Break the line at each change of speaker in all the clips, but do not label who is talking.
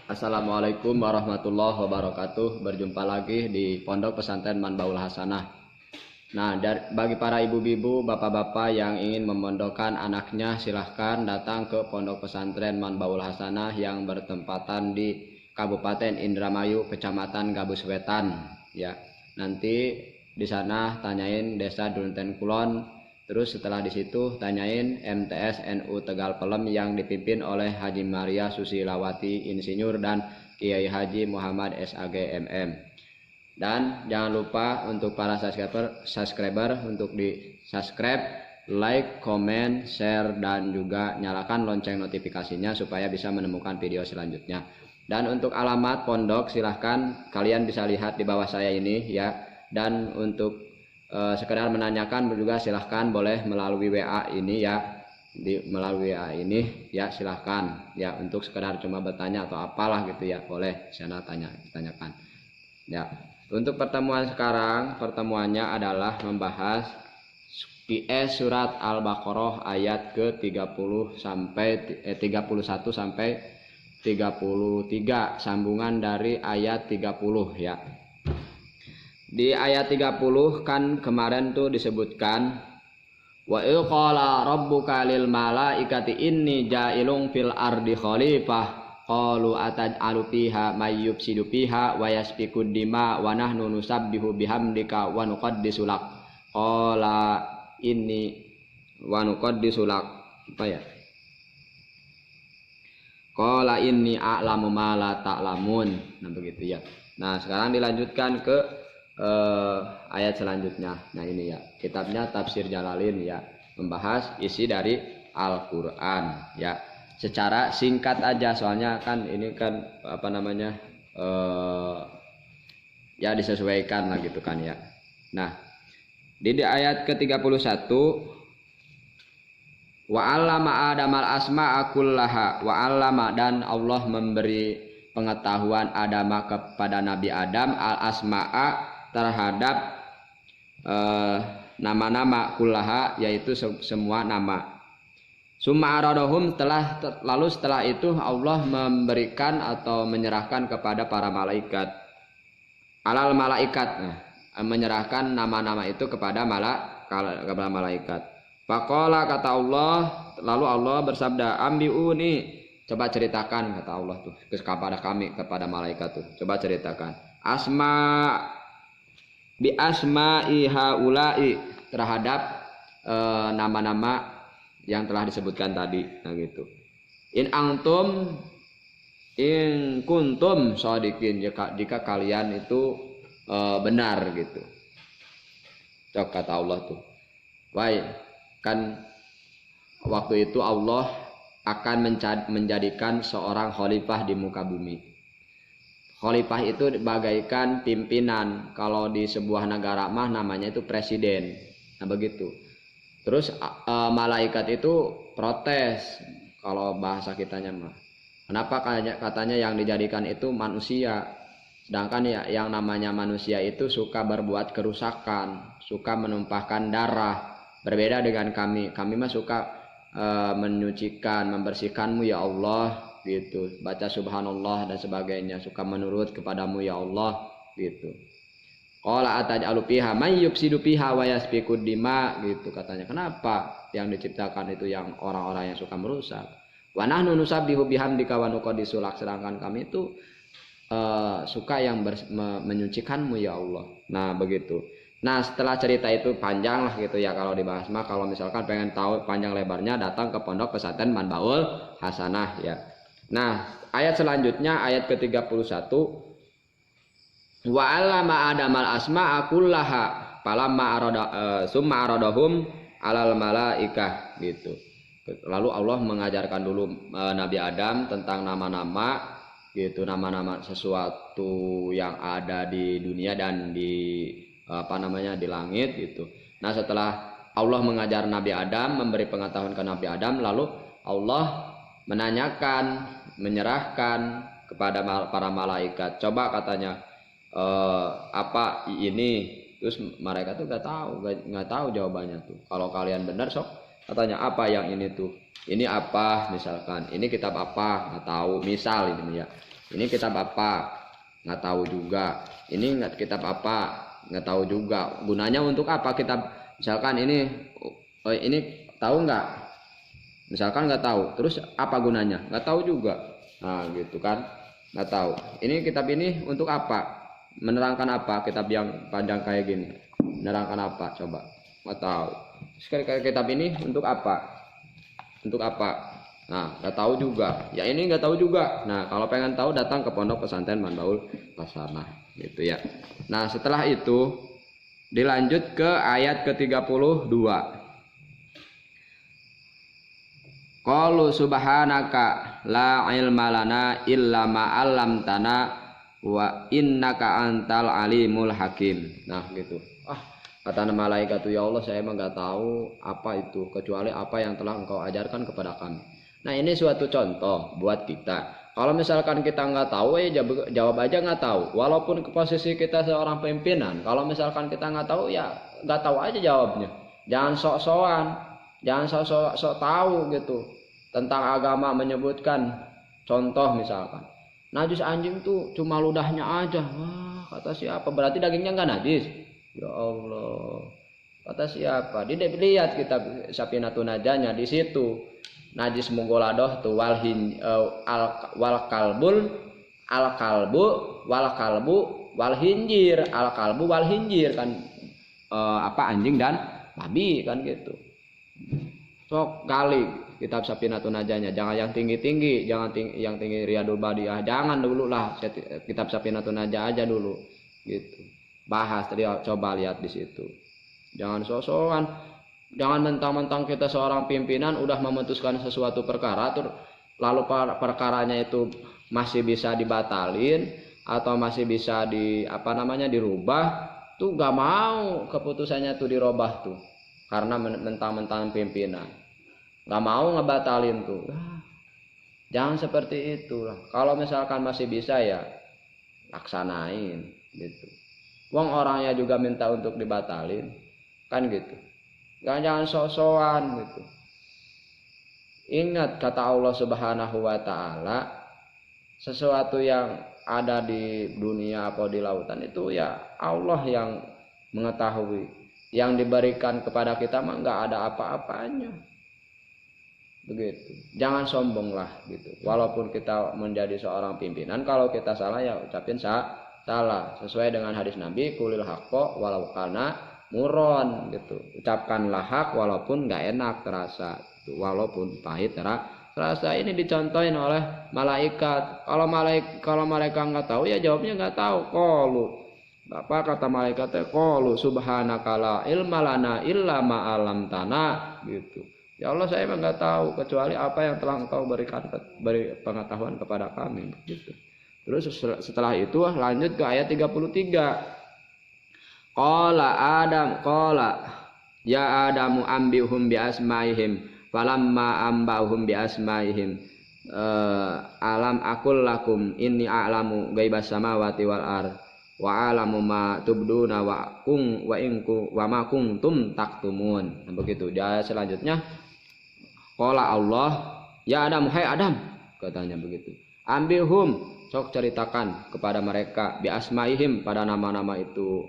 Assalamualaikum warahmatullahi wabarakatuh. Berjumpa lagi di Pondok Pesantren Manbaul Hasanah. Nah, bagi para ibu-ibu, bapak-bapak yang ingin memondokkan anaknya, silahkan datang ke Pondok Pesantren Manbaul Hasanah yang bertempatan di Kabupaten Indramayu, Kecamatan Gabus Wetan. Ya, nanti di sana tanyain Desa Dunten Kulon. Terus setelah di situ tanyain MTS NU Tegal Pelem yang dipimpin oleh Haji Maria Susilawati Insinyur dan Kiai Haji Muhammad SAG MM. Dan jangan lupa untuk para subscriber untuk di subscribe, like, comment, share, dan juga nyalakan lonceng notifikasinya supaya bisa menemukan video selanjutnya. Dan untuk alamat pondok silahkan kalian bisa lihat di bawah saya ini ya. Dan untuk sekedar menanyakan juga silahkan boleh melalui WA ini ya, melalui WA ini ya, silahkan ya, untuk sekedar cuma bertanya atau apalah gitu ya, boleh sana tanyakan ya. Untuk pertemuan sekarang, pertemuannya adalah membahas PS surat Al-Baqarah ayat ke-30 sampai 31 sampai 33, sambungan dari ayat 30 ya. Di ayat 30 kan kemarin tuh disebutkan wa qala rabbuka lil malaikati inni ja'ilun fil ardi khalifah qalu ataj'alu fiha may yufsidu fiha wa yasfiku dima wa nahnu nusabbihu bihamdika wa nuqaddisu lak qala inni wa nuqaddisu lak apa ya, qala inni a'lamu ma la ta'lamun. Nah begitu ya. Nah sekarang dilanjutkan ke ayat selanjutnya. Nah ini ya, kitabnya Tafsir Jalalin ya, membahas isi dari Al-Quran ya, secara singkat aja soalnya kan ini kan apa namanya ya disesuaikan lah gitu kan ya. Nah di ayat ke-31 wa 'allama adamal asma'a kullaha, wa 'allama dan Allah memberi pengetahuan Adam kepada Nabi Adam al asma'a terhadap nama-nama kullaha, yaitu semua nama. Summa aradahum, lalu setelah itu Allah memberikan atau menyerahkan kepada para malaikat, alal malaikat, menyerahkan nama-nama itu kepada malaikat. Faqala, kata Allah, lalu Allah bersabda, ambiuni, coba ceritakan, kata Allah tuh kepada kami, kepada malaikat tuh, coba ceritakan bi asma'i haula'i, terhadap nama-nama yang telah disebutkan tadi. Nah gitu. In kuntum shodiqin, jika kalian itu benar gitu. Cok kata Allah tuh. Baik, kan waktu itu Allah akan menjadikan seorang khalifah di muka bumi. Khalifah itu bagaikan pimpinan. Kalau di sebuah negara mah namanya itu presiden. Nah begitu. Terus malaikat itu protes kalau bahasa kitanya mah. Kenapa katanya yang dijadikan itu manusia? Sedangkan ya yang namanya manusia itu suka berbuat kerusakan, suka menumpahkan darah. Berbeda dengan kami. Kami mah suka menyucikan, membersihkanmu ya Allah gitu, baca subhanallah dan sebagainya, suka menurut kepadamu ya Allah gitu. Qala ataj'alu fiha may yufsidu fiha wa yasfiku dima gitu katanya. Kenapa yang diciptakan itu yang orang-orang yang suka merusak? Wa nahnu nusabbihu bihamdika wa nuqaddisu lak, sedangkan kami itu suka yang menyucikanmu ya Allah. Nah begitu. Nah setelah cerita itu panjang lah gitu ya kalau dibahas mah. Kalau misalkan pengen tahu panjang lebarnya, datang ke Pondok Pesantren Manbaul Hasanah ya. Nah ayat selanjutnya ayat ke-31, wa 'allama adamal asma'a kullaha falamma summa aradahum alal malaikah gitu. Lalu Allah mengajarkan dulu Nabi Adam tentang nama-nama gitu, nama-nama sesuatu yang ada di dunia dan di di langit gitu. Nah setelah Allah mengajar Nabi Adam, memberi pengetahuan ke Nabi Adam, lalu Allah menanyakan, menyerahkan kepada para malaikat. Coba katanya apa ini? Terus mereka tuh nggak tahu jawabannya tuh. Kalau kalian benar sok Katanya apa yang ini tuh? Ini apa misalkan? Ini kitab apa? Nggak tahu. Misal ini ya. Ini kitab apa? Nggak tahu juga. Ini kitab apa? Nggak tahu juga. Gunanya untuk apa kitab? Misalkan ini tahu nggak? Misalkan nggak tahu. Terus apa gunanya? Nggak tahu juga. Nah gitu kan? Nggak tahu. Ini kitab ini untuk apa? Menerangkan apa? Kitab yang panjang kayak gini. Menerangkan apa? Coba. Nggak tahu. Sekali kitab ini untuk apa? Untuk apa? Nah, nggak tahu juga. Ya ini nggak tahu juga. Nah, kalau pengen tahu datang ke Pondok Pesantren Manbaul Hasanah, gitu ya. Nah, setelah itu dilanjut ke ayat ke-32. Qalu subhanaka la ilma lana illa ma 'allamtana wa innaka antal alimul hakim. Nah, gitu. Kata malaikat itu, ya Allah saya emang nggak tahu apa itu kecuali apa yang telah engkau ajarkan kepada kami. Nah ini suatu contoh buat kita. Kalau misalkan kita nggak tahu ya jawab aja nggak tahu. Walaupun ke posisi kita seorang pimpinan, kalau misalkan kita nggak tahu ya nggak tahu aja jawabnya. Jangan sok-sokan, jangan sok tahu gitu tentang agama menyebutkan contoh misalkan. Najis anjing tuh cuma ludahnya aja. Wah kata siapa? Berarti dagingnya nggak najis. Ya Allah, kata siapa? Dilihat kitab Safinatun Najahnya di situ najis mugoladoh tuh wal kalbu wal hinjir al kalbu wal hinjir kan anjing dan babi kan gitu. Sok kali kitab Safinatun Najahnya, jangan yang tinggi-tinggi, jangan yang tinggi Riyadul Badiah, jangan dulu lah kitab Safinatun Najah aja dulu gitu. Bahas tadi coba lihat di situ. Jangan sok-sokan, jangan mentang-mentang kita seorang pimpinan udah memutuskan sesuatu perkara lalu perkaranya itu masih bisa dibatalin atau masih bisa dirubah tuh nggak mau keputusannya tuh dirubah tuh karena mentang-mentang pimpinan nggak mau ngebatalin tuh. Jangan seperti itulah. Kalau misalkan masih bisa ya laksanain gitu. Wong orangnya juga minta untuk dibatalin kan gitu. Jangan sok-sokan gitu. Ingat kata Allah Subhanahu wa taala, sesuatu yang ada di dunia atau di lautan itu ya Allah yang mengetahui. Yang diberikan kepada kita mah enggak ada apa-apanya. Begitu. Jangan sombong lah gitu. Walaupun kita menjadi seorang pimpinan, kalau kita salah ya ucapin salah sesuai dengan hadis Nabi kulil haqqo walau kana muron gitu. Ucapkanlah hak walaupun nggak enak terasa gitu. Walaupun pahit terasa. Ini dicontohin oleh malaikat. Kalau mereka nggak tahu ya jawabnya nggak tahu. Qalu apa kata malaikat? Qalu subhanaka la ilma lana illa ma 'allamtana gitu. Ya Allah saya memang nggak tahu kecuali apa yang telah engkau beri pengetahuan kepada kami gitu. Terus setelah itu lanjut ke ayat 33. Qala ya Adamu ambihum bi asmaihim falamma ambahum bi asmaihim alam aqul lakum inni a'lamu ghaibas samawati wal ard wa a'lamu ma tubduna wa ma kuntum taktumun. Nah, begitu. Di ayat selanjutnya qala Allah ya Adam, hai Adam, katanya begitu. Ambihum, sok ceritakan kepada mereka bi asmaihim pada nama-nama itu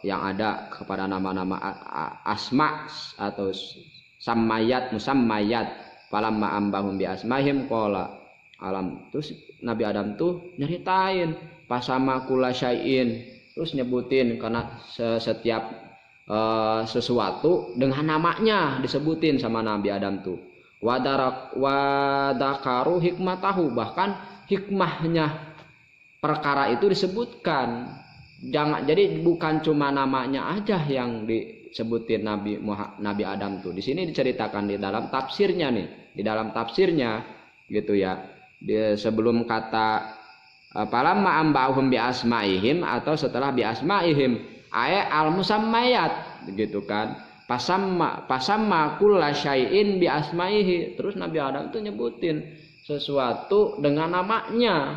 yang ada, kepada nama-nama asma atau musammayat falamma ambahum bi asmaihim qala alam. Terus Nabi Adam tuh nyeritain pasama kula syai'in, terus nyebutin karena setiap sesuatu dengan namanya disebutin sama Nabi Adam tuh. Wadakaru hikmatahu, bahkan hikmahnya perkara itu disebutkan. Jadi bukan cuma namanya aja yang disebutin Nabi Adam tuh. Di sini diceritakan di dalam tafsirnya nih, di dalam tafsirnya gitu ya. Sebelum kata falamma ambahum bi asmaihim atau setelah bi asmaihim ayat al musammayat gitu kan. Pasamma kulla syai'in bi asmaihi. Terus Nabi Adam tuh nyebutin sesuatu dengan namanya.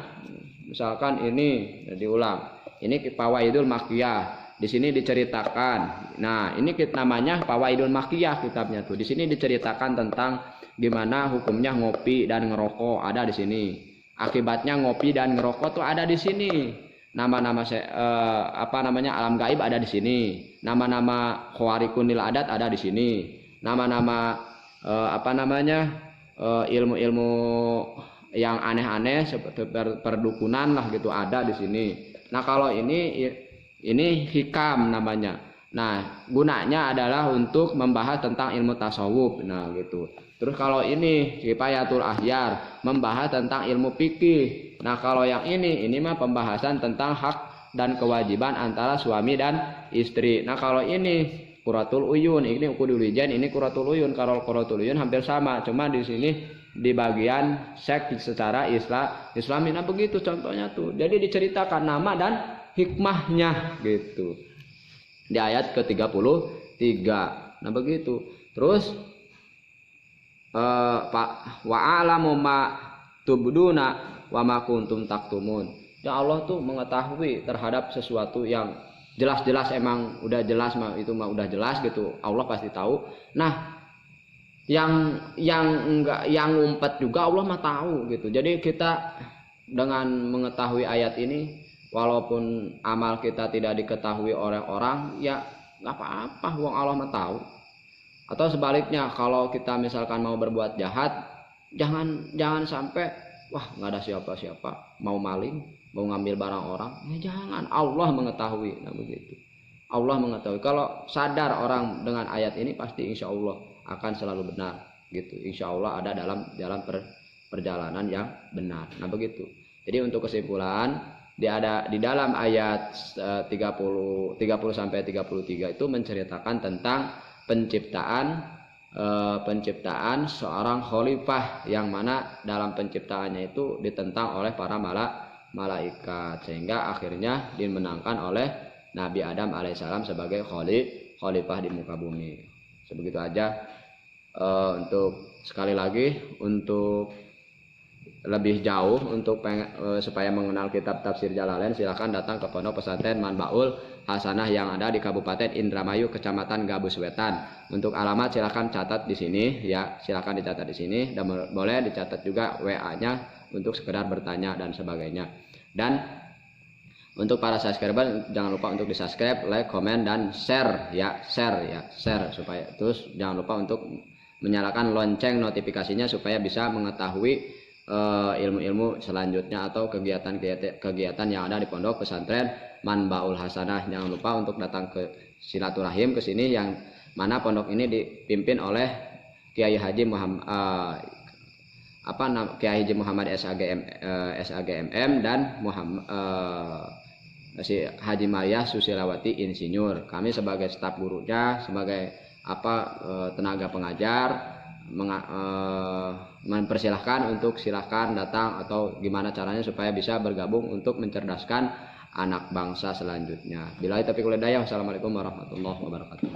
Misalkan ini diulang. Ini fawaidul makkiyah. Di sini diceritakan. Nah, ini namanya Fawaidul Makkiyah kitabnya tuh. Di sini diceritakan tentang gimana hukumnya ngopi dan ngerokok, ada di sini. Akibatnya ngopi dan ngerokok tuh ada di sini. Nama-nama alam gaib ada di sini. Nama-nama khawarikunil adat ada di sini. Nama-nama ilmu-ilmu yang aneh-aneh seperti perdukunan lah gitu ada di sini. Nah, kalau ini hikam namanya. Nah, gunanya adalah untuk membahas tentang ilmu tasawuf. Nah, gitu. Terus kalau ini Kifayatul Ahyar, membahas tentang ilmu fikih. Nah, kalau yang ini mah pembahasan tentang hak dan kewajiban antara suami dan istri. Nah, kalau ini Qurratul Uyun, ini Uqudul Wijan, ini Qurratul Uyun. Kalau Qurratul Uyun hampir sama, cuma di sini di bagian seks secara Islami. Nah, begitu contohnya tuh. Jadi diceritakan nama dan hikmahnya gitu di ayat ke-33. Nah, begitu. Terus wa alamu ma tubduna wa ma kuntum taktumun. Ya, Allah tuh mengetahui terhadap sesuatu yang jelas-jelas emang udah jelas mah, itu mah udah jelas gitu. Allah pasti tahu. Nah, yang enggak, yang ngumpet juga Allah mah tahu gitu. Jadi kita dengan mengetahui ayat ini, walaupun amal kita tidak diketahui oleh orang, ya nggak apa-apa, wong Allah mah tahu. Atau sebaliknya, kalau kita misalkan mau berbuat jahat, jangan sampai wah nggak ada siapa-siapa, mau maling, mau ngambil barang orang, ya jangan. Allah mengetahui. Nah, begitu. Allah mengetahui. Kalau sadar orang dengan ayat ini, pasti insya Allah akan selalu benar gitu. Insya Allah ada dalam jalan perjalanan yang benar. Nah, begitu. Jadi untuk kesimpulan, di dalam ayat 30 sampai 33 itu menceritakan tentang penciptaan seorang khalifah, yang mana dalam penciptaannya itu ditentang oleh para malaikat, sehingga akhirnya dimenangkan oleh Nabi Adam alaihissalam sebagai khalifah di muka bumi. Sebegitu aja. Untuk sekali lagi, untuk lebih jauh, untuk supaya mengenal kitab tafsir Jalalain, silakan datang ke Pondok Pesantren Manbaul Hasanah yang ada di Kabupaten Indramayu, Kecamatan Gabus Wetan. Untuk alamat silakan catat di sini ya, silakan dicatat di sini, dan boleh dicatat juga WA-nya untuk sekedar bertanya dan sebagainya. Dan untuk para subscriber, jangan lupa untuk di-subscribe, like, komen, dan share supaya, terus jangan lupa untuk menyalakan lonceng notifikasinya supaya bisa mengetahui ilmu-ilmu selanjutnya atau kegiatan yang ada di Pondok Pesantren Manbaul Hasanah. Jangan lupa untuk datang ke silaturahim ke sini, yang mana pondok ini dipimpin oleh Kiai Haji Muhammad SAGMM dan si Haji Maria Susilawati Insinyur. Kami sebagai staf gurunya, sebagai tenaga pengajar, mempersilahkan untuk silahkan datang, atau gimana caranya supaya bisa bergabung untuk mencerdaskan anak bangsa selanjutnya. Billahi taufiq wal hidayah. Wassalamualaikum warahmatullahi wabarakatuh.